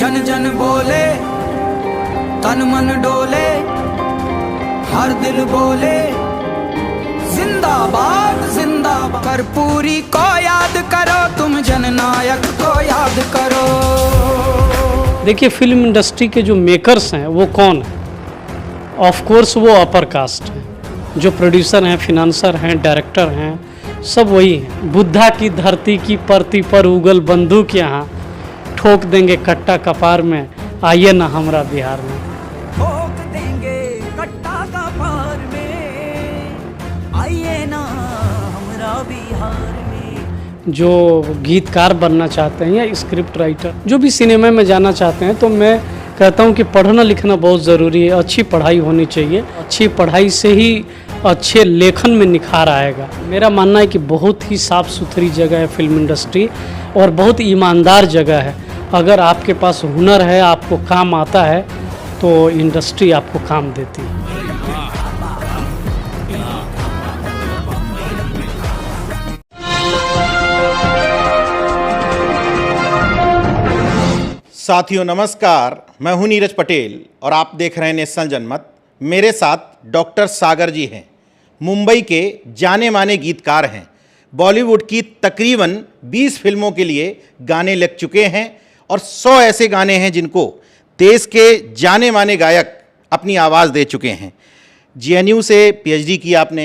जन जन बोले, तन मन डोले, हर दिल बोले, जिंदाबाद जिंदाबाद। कर्पूरी को याद करो, तुम जननायक को याद करो। देखिए, फिल्म इंडस्ट्री के जो मेकर्स हैं वो कौन है? ऑफ कोर्स वो अपर कास्ट हैं। जो प्रोड्यूसर हैं, फिनांसर हैं, डायरेक्टर हैं, सब वही हैं। बुद्धा की धरती की परती पर उगल बंदूक यहाँ, ठोक देंगे कट्टा कपार में, आइए ना हमरा बिहार में। ठोक देंगे कट्टा कपार में, आइए ना हमरा बिहार में। जो गीतकार बनना चाहते हैं या स्क्रिप्ट राइटर, जो भी सिनेमा में जाना चाहते हैं, तो मैं कहता हूँ कि पढ़ना लिखना बहुत ज़रूरी है। अच्छी पढ़ाई होनी चाहिए। अच्छी पढ़ाई से ही अच्छे लेखन में निखार आएगा। मेरा मानना है कि बहुत ही साफ़ सुथरी जगह है फिल्म इंडस्ट्री, और बहुत ईमानदार जगह है। अगर आपके पास हुनर है, आपको काम आता है, तो इंडस्ट्री आपको काम देती है। साथियों नमस्कार, मैं हूं नीरज पटेल और आप देख रहे हैं नेशनल जनमत। मेरे साथ डॉक्टर सागर जी हैं। मुंबई के जाने माने गीतकार हैं। बॉलीवुड की तकरीबन 20 फिल्मों के लिए गाने लिख चुके हैं और 100 ऐसे गाने हैं जिनको देश के जाने माने गायक अपनी आवाज़ दे चुके हैं। जेएनयू से पीएचडी की आपने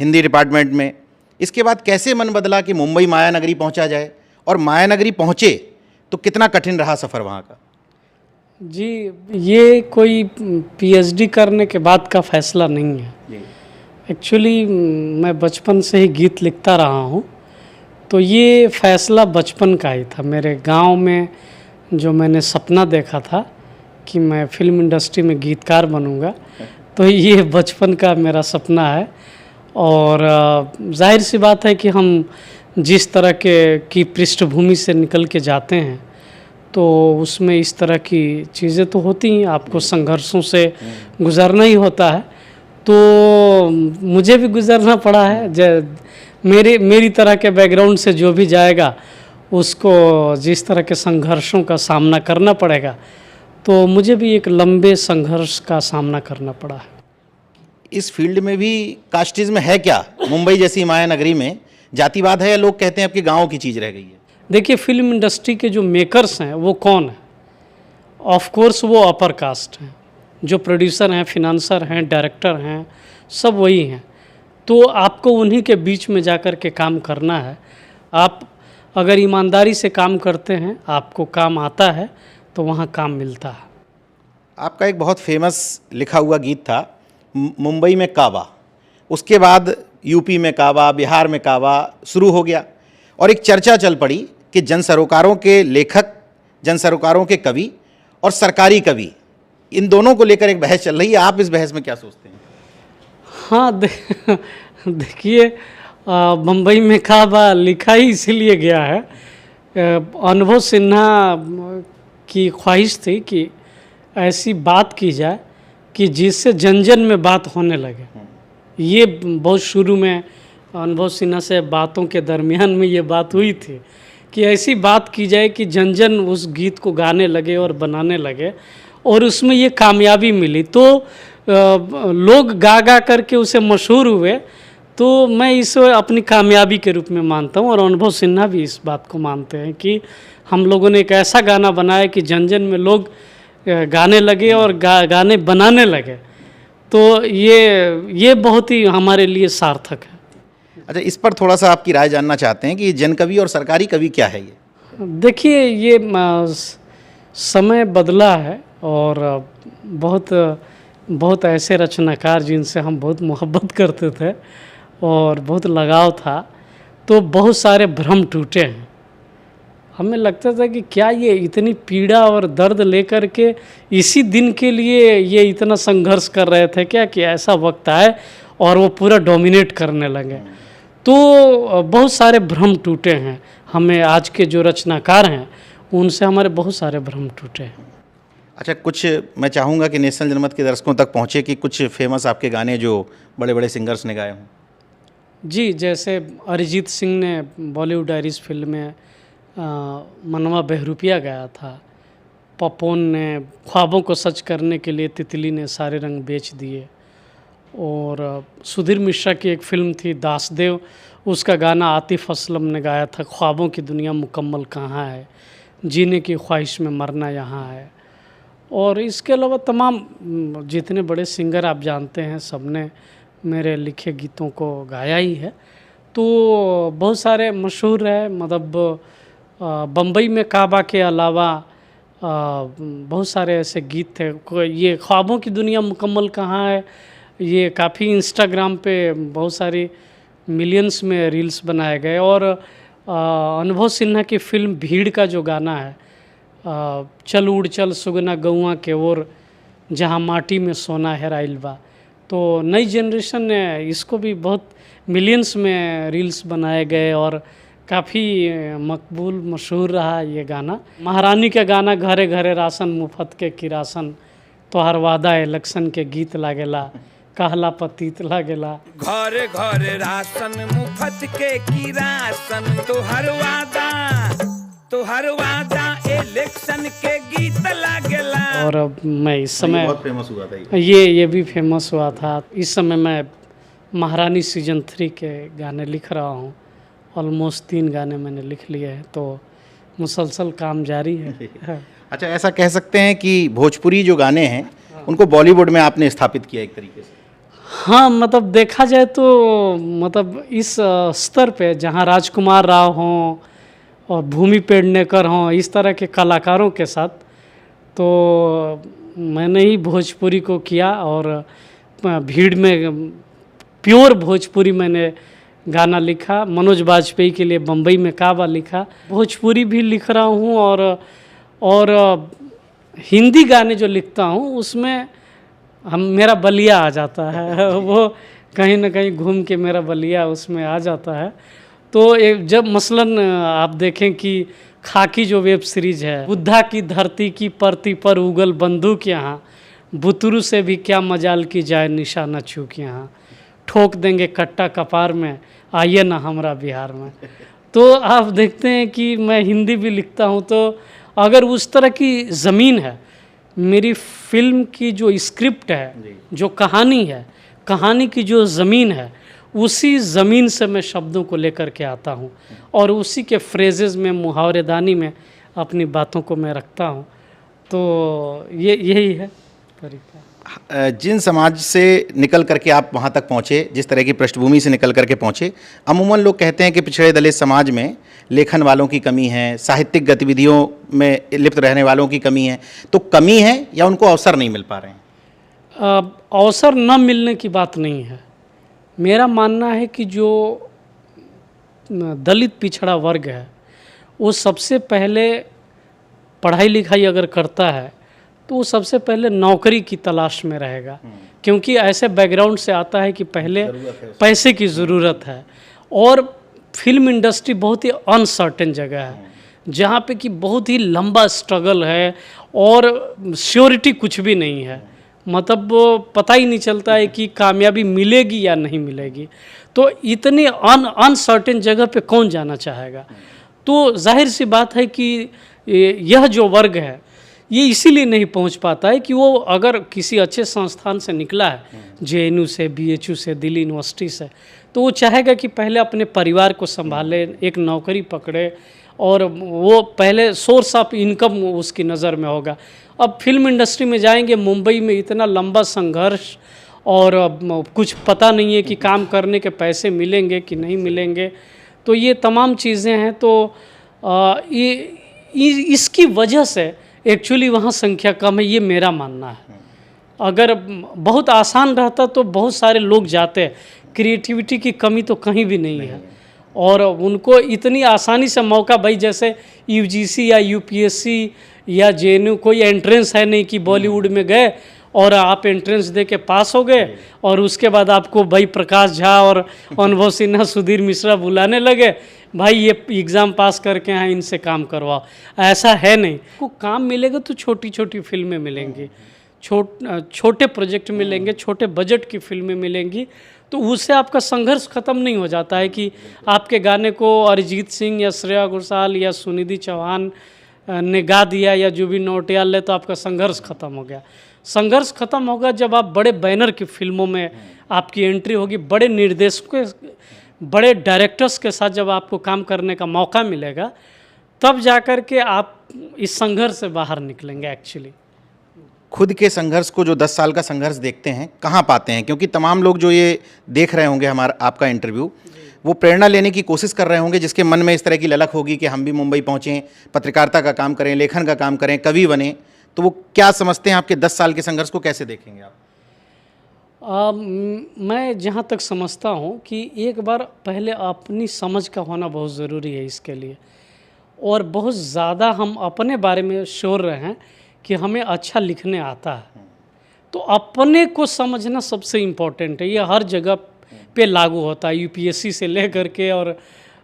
हिंदी डिपार्टमेंट में। इसके बाद कैसे मन बदला कि मुंबई मायानगरी पहुंचा जाए, और मायानगरी पहुंचे तो कितना कठिन रहा सफ़र वहाँ का? जी, ये कोई पीएचडी करने के बाद का फैसला नहीं है। एक्चुअली मैं बचपन से ही गीत लिखता रहा हूँ, तो ये फैसला बचपन का ही था। मेरे गांव में जो मैंने सपना देखा था कि मैं फिल्म इंडस्ट्री में गीतकार बनूंगा, तो ये बचपन का मेरा सपना है। और जाहिर सी बात है कि हम जिस तरह की पृष्ठभूमि से निकल के जाते हैं, तो उसमें इस तरह की चीज़ें तो होती हैं। आपको संघर्षों से गुज़रना ही होता है, तो मुझे भी गुज़रना पड़ा है। मेरी तरह के बैकग्राउंड से जो भी जाएगा, उसको जिस तरह के संघर्षों का सामना करना पड़ेगा, तो मुझे भी एक लंबे संघर्ष का सामना करना पड़ा है। इस फील्ड में भी कास्टिज्म है क्या? मुंबई जैसी मायानगरी में जातिवाद है या लोग कहते हैं आपके गाँव की चीज़ रह गई है? देखिए, फिल्म इंडस्ट्री के जो मेकर्स हैं वो कौन है? ऑफ कोर्स वो अपर कास्ट हैं। जो प्रोड्यूसर हैं, फिनांसर हैं, डायरेक्टर हैं, सब वही हैं। तो आपको उन्हीं के बीच में जाकर के काम करना है। आप अगर ईमानदारी से काम करते हैं, आपको काम आता है, तो वहाँ काम मिलता है। आपका एक बहुत फेमस लिखा हुआ गीत था, मुंबई में काबा। उसके बाद यूपी में काबा, बिहार में काबा शुरू हो गया, और एक चर्चा चल पड़ी कि जन सरोकारों के लेखक, जन सरोकारों के कवि और सरकारी कवि, इन दोनों को लेकर एक बहस चल रही है। आप इस बहस में क्या सोचते हैं? हाँ, देखिए, मुंबई में काबा लिखा ही इसीलिए गया है। अनुभव सिन्हा की ख्वाहिश थी कि ऐसी बात की जाए कि जिससे जन जन में बात होने लगे। ये बहुत शुरू में अनुभव सिन्हा से बातों के दरमियान में ये बात हुई थी कि ऐसी बात की जाए कि जन जन उस गीत को गाने लगे और बनाने लगे, और उसमें ये कामयाबी मिली। तो लोग गा गा करके उसे मशहूर हुए। तो मैं इसे अपनी कामयाबी के रूप में मानता हूँ, और अनुभव सिन्हा भी इस बात को मानते हैं कि हम लोगों ने एक ऐसा गाना बनाया कि जन जन में लोग गाने लगे और गाने बनाने लगे। तो ये बहुत ही हमारे लिए सार्थक है। अच्छा, इस पर थोड़ा सा आपकी राय जानना चाहते हैं कि जन कवि और सरकारी कवि क्या है ये? देखिए, ये समय बदला है, और बहुत ऐसे रचनाकार जिनसे हम बहुत मोहब्बत करते थे और बहुत लगाव था, तो बहुत सारे भ्रम टूटे हैं। हमें लगता था कि क्या ये इतनी पीड़ा और दर्द लेकर के इसी दिन के लिए ये इतना संघर्ष कर रहे थे क्या, कि ऐसा वक्त आए और वो पूरा डोमिनेट करने लगे। तो बहुत सारे भ्रम टूटे हैं। हमें आज के जो रचनाकार हैं, उनसे हमारे बहुत सारे भ्रम टूटे हैं। अच्छा, कुछ मैं चाहूँगा कि नेशनल जनमत के दर्शकों तक पहुँचे कि कुछ फेमस आपके गाने जो बड़े बड़े सिंगर्स ने गाए हों। जी, जैसे अरिजीत सिंह ने बॉलीवुड डायरीज फिल्म में मनवा बहरूपिया गाया था, पपोन ने ख्वाबों को सच करने के लिए तितली ने सारे रंग बेच दिए। और सुधीर मिश्रा की एक फ़िल्म थी दासदेव, उसका गाना आतिफ़ असलम ने गाया था, ख्वाबों की दुनिया मुकम्मल कहाँ है, जीने की ख्वाहिश में मरना यहाँ है। और इसके अलावा तमाम जितने बड़े सिंगर आप जानते हैं सब ने मेरे लिखे गीतों को गाया ही है। तो बहुत सारे मशहूर है, मतलब बम्बई में काबा के अलावा बहुत सारे ऐसे गीत थे। ये ख्वाबों की दुनिया मुकम्मल कहाँ है, ये काफ़ी इंस्टाग्राम पे बहुत सारी मिलियंस में रील्स बनाए गए। और अनुभव सिन्हा की फ़िल्म भीड़ का जो गाना है, चल उड़ चल सुगना गौआ के ओर जहाँ माटी में सोना हेराइल बा, तो नई जनरेशन ने इसको भी बहुत मिलियंस में रील्स बनाए गए और काफ़ी मकबूल मशहूर रहा ये गाना। महारानी का गाना, घरे घरे राशन मुफ्त के किरासन, तोहर वादा इलेक्शन के गीत लागेला, कहला पतीत लागेला। घरे घरे राशन मुफ्त के किरासन, तोहर वादा इलेक्शन के गीत लागेला। और अब मैं इस समय बहुत फेमस हुआ था ये भी फेमस हुआ था। इस समय मैं महारानी सीजन 3 के गाने लिख रहा हूँ। ऑलमोस्ट 3 गाने मैंने लिख लिए हैं, तो मुसलसल काम जारी है। अच्छा, ऐसा कह सकते हैं कि भोजपुरी जो गाने हैं उनको बॉलीवुड में आपने स्थापित किया एक तरीके से। हाँ, मतलब देखा जाए तो मतलब इस स्तर पे जहाँ राजकुमार राव हों और भूमि पेडनेकर हों, इस तरह के कलाकारों के साथ, तो मैंने ही भोजपुरी को किया। और भीड़ में प्योर भोजपुरी मैंने गाना लिखा। मनोज बाजपेयी के लिए बम्बई में काबा लिखा। भोजपुरी भी लिख रहा हूँ और हिंदी गाने जो लिखता हूँ उसमें मेरा बलिया आ जाता है। वो कहीं ना कहीं घूम के मेरा बलिया उसमें आ जाता है। तो जब मसलन आप देखें कि खाकी जो वेब सीरीज़ है, बुद्धा की धरती की परती पर उगल बंदूक यहाँ, बुतरू से भी क्या मजाल की जाए निशाना चूक यहाँ, ठोक देंगे कट्टा कपार में, आइए ना हमरा बिहार में। तो आप देखते हैं कि मैं हिंदी भी लिखता हूँ। तो अगर उस तरह की ज़मीन है, मेरी फिल्म की जो स्क्रिप्ट है, जो कहानी है, कहानी की जो ज़मीन है, उसी ज़मीन से मैं शब्दों को लेकर के आता हूँ और उसी के फ्रेजेस में, मुहावरेदानी में अपनी बातों को मैं रखता हूँ। तो यही है तरीका। जिन समाज से निकल करके आप वहाँ तक पहुँचे, जिस तरह की पृष्ठभूमि से निकल करके पहुँचे, अमूमन लोग कहते हैं कि पिछड़े दलित समाज में लेखन वालों की कमी है, साहित्यिक गतिविधियों में लिप्त रहने वालों की कमी है। तो कमी है या उनको अवसर नहीं मिल पा रहे हैं? अवसर न मिलने की बात नहीं है। मेरा मानना है कि जो दलित पिछड़ा वर्ग है वो सबसे पहले पढ़ाई लिखाई अगर करता है तो वो सबसे पहले नौकरी की तलाश में रहेगा, क्योंकि ऐसे बैकग्राउंड से आता है कि पहले पैसे की ज़रूरत है। और फिल्म इंडस्ट्री बहुत ही अनसर्टेन जगह है जहाँ पे कि बहुत ही लंबा स्ट्रगल है और श्योरिटी कुछ भी नहीं है। मतलब पता ही नहीं चलता है कि कामयाबी मिलेगी या नहीं मिलेगी। तो इतनी अनसर्टेन जगह पे कौन जाना चाहेगा? तो जाहिर सी बात है कि यह जो वर्ग है ये इसीलिए नहीं पहुंच पाता है कि वो अगर किसी अच्छे संस्थान से निकला है, JNU से, BHU से, दिल्ली यूनिवर्सिटी से, तो वो चाहेगा कि पहले अपने परिवार को संभाले, एक नौकरी पकड़े और वो पहले सोर्स ऑफ इनकम उसकी नज़र में होगा। अब फिल्म इंडस्ट्री में जाएंगे, मुंबई में इतना लंबा संघर्ष और कुछ पता नहीं है कि काम करने के पैसे मिलेंगे कि नहीं मिलेंगे। तो ये तमाम चीज़ें हैं। तो इसकी वजह से एक्चुअली वहाँ संख्या कम है, ये मेरा मानना है। अगर बहुत आसान रहता तो बहुत सारे लोग जाते। क्रिएटिविटी की कमी तो कहीं भी नहीं है और उनको इतनी आसानी से मौका, भाई जैसे UGC या UPSC या JNU कोई एंट्रेंस है नहीं कि बॉलीवुड में गए और आप एंट्रेंस दे के पास हो गए और उसके बाद आपको भाई प्रकाश झा और अनुभव सिन्हा, सुधीर मिश्रा बुलाने लगे, भाई ये एग्ज़ाम पास करके यहाँ इनसे काम करवाओ। ऐसा है नहीं। को काम मिलेगा तो छोटी छोटी फिल्में मिलेंगी, छोटे प्रोजेक्ट मिलेंगे, छोटे बजट की फिल्में मिलेंगी। तो उससे आपका संघर्ष ख़त्म नहीं हो जाता है कि आपके गाने को अरिजीत सिंह या श्रेया घोषाल या सुनिधि चौहान ने गा दिया या जुबिन नौटियाल ने, तो आपका संघर्ष खत्म हो गया। संघर्ष खत्म होगा जब आप बड़े बैनर की फिल्मों में आपकी एंट्री होगी, बड़े निर्देशकों, बड़े डायरेक्टर्स के साथ जब आपको काम करने का मौका मिलेगा, तब जाकर के आप इस संघर्ष से बाहर निकलेंगे। एक्चुअली खुद के संघर्ष को, जो 10 साल का संघर्ष देखते हैं, कहाँ पाते हैं? क्योंकि तमाम लोग जो ये देख रहे होंगे हमारा आपका इंटरव्यू, वो प्रेरणा लेने की कोशिश कर रहे होंगे, जिसके मन में इस तरह की ललक होगी कि हम भी मुंबई पहुँचें, पत्रकारिता का काम करें, लेखन का काम करें, कवि बने। तो वो क्या समझते हैं आपके 10 साल के संघर्ष को कैसे देखेंगे आप? मैं जहाँ तक समझता हूँ कि एक बार पहले अपनी समझ का होना बहुत ज़रूरी है इसके लिए, और बहुत ज़्यादा हम अपने बारे में श्योर रहे हैं कि हमें अच्छा लिखने आता है, तो अपने को समझना सबसे इम्पोर्टेंट है। ये हर जगह पे लागू होता है, यूपीएससी से लेकर के और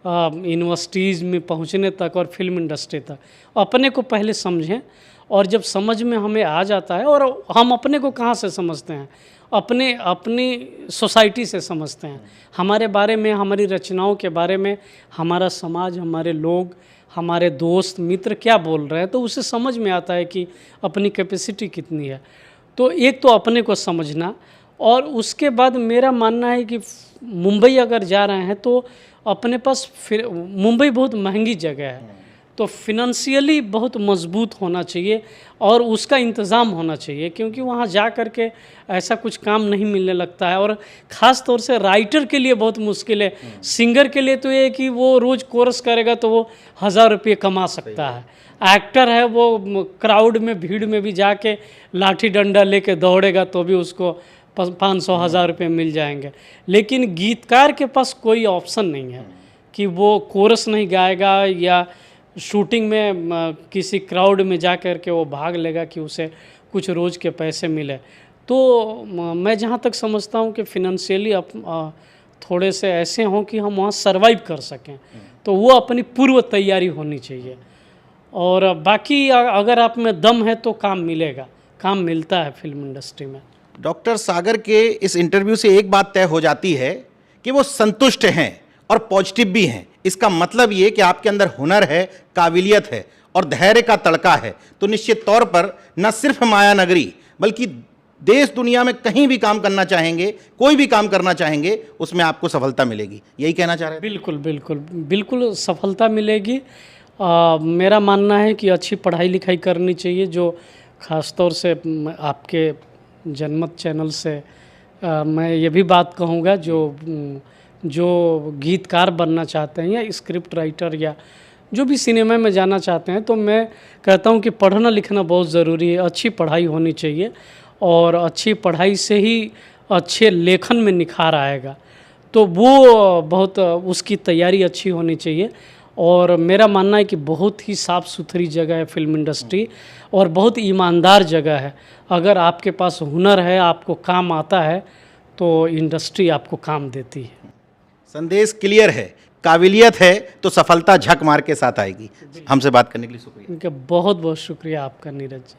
यूनिवर्सिटीज़ में पहुंचने तक और फिल्म इंडस्ट्री तक। अपने को पहले समझें, और जब समझ में हमें आ जाता है, और हम अपने को कहाँ से समझते हैं, अपनी सोसाइटी से समझते हैं, हमारे बारे में, हमारी रचनाओं के बारे में हमारा समाज, हमारे लोग, हमारे दोस्त मित्र क्या बोल रहे हैं, तो उसे समझ में आता है कि अपनी कैपेसिटी कितनी है। तो एक तो अपने को समझना, और उसके बाद मेरा मानना है कि मुंबई अगर जा रहे हैं तो अपने पास, फिर मुंबई बहुत महंगी जगह है, तो फिनंशियली बहुत मजबूत होना चाहिए और उसका इंतज़ाम होना चाहिए, क्योंकि वहाँ जा कर के ऐसा कुछ काम नहीं मिलने लगता है। और ख़ास तौर से राइटर के लिए बहुत मुश्किल है। सिंगर के लिए तो ये कि वो रोज़ कोरस करेगा तो वो 1000 रुपये कमा सकता है। एक्टर है, वो क्राउड में, भीड़ में भी जाके लाठी डंडा लेके दौड़ेगा तो भी उसको 500-1000 रुपये मिल जाएंगे। लेकिन गीतकार के पास कोई ऑप्शन नहीं है कि वो कोरस नहीं गाएगा या शूटिंग में किसी क्राउड में जा कर के वो भाग लेगा कि उसे कुछ रोज़ के पैसे मिले। तो मैं जहाँ तक समझता हूँ कि फिनंशियली थोड़े से ऐसे हों कि हम वहाँ सरवाइव कर सकें, तो वो अपनी पूर्व तैयारी होनी चाहिए। और बाकी अगर आप में दम है तो काम मिलेगा, काम मिलता है फिल्म इंडस्ट्री में। डॉक्टर सागर के इस इंटरव्यू से एक बात तय हो जाती है कि वो संतुष्ट हैं और पॉजिटिव भी हैं। इसका मतलब ये कि आपके अंदर हुनर है, काबिलियत है और धैर्य का तड़का है, तो निश्चित तौर पर न सिर्फ माया नगरी बल्कि देश दुनिया में कहीं भी काम करना चाहेंगे, कोई भी काम करना चाहेंगे, उसमें आपको सफलता मिलेगी। यही कहना चाह रहे हैं? बिल्कुल बिल्कुल बिल्कुल सफलता मिलेगी। मेरा मानना है कि अच्छी पढ़ाई लिखाई करनी चाहिए, जो ख़ास तौर से आपके जनमत चैनल से मैं ये भी बात कहूँगा, जो गीतकार बनना चाहते हैं या स्क्रिप्ट राइटर या जो भी सिनेमा में जाना चाहते हैं, तो मैं कहता हूँ कि पढ़ना लिखना बहुत ज़रूरी है। अच्छी पढ़ाई होनी चाहिए, और अच्छी पढ़ाई से ही अच्छे लेखन में निखार आएगा, तो वो बहुत उसकी तैयारी अच्छी होनी चाहिए। और मेरा मानना है कि बहुत ही साफ़ सुथरी जगह है फिल्म इंडस्ट्री, और बहुत ईमानदार जगह है। अगर आपके पास हुनर है, आपको काम आता है, तो इंडस्ट्री आपको काम देती है। संदेश क्लियर है, काबिलियत है तो सफलता झक मार के साथ आएगी। हमसे बात करने के लिए शुक्रिया। बहुत बहुत शुक्रिया आपका नीरज जी।